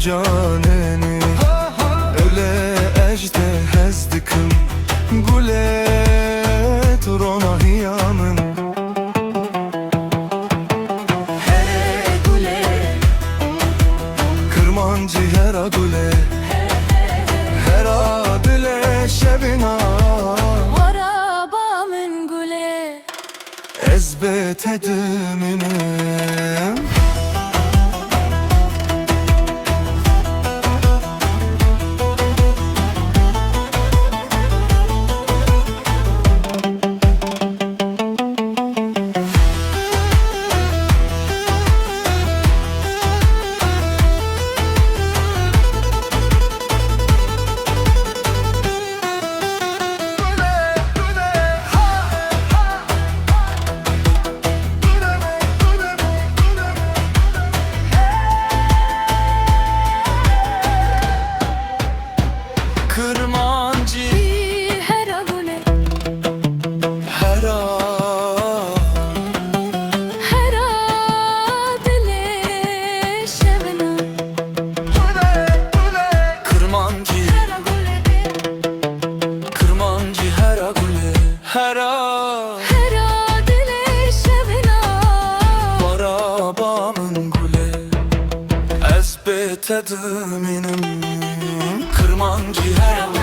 caneni öyle ejde hezdikim gulet rona hiyanın Here gule kırmancı hera gule hera bile şebina Varabamın gule ezbet ediminim Kırmancı Hera gule hera Hera dile şebna Kırmancı Hera gule Kırmancı hera gule hera Hera dile şebna Varabamın gule ezbet ediminim Kırmancı hera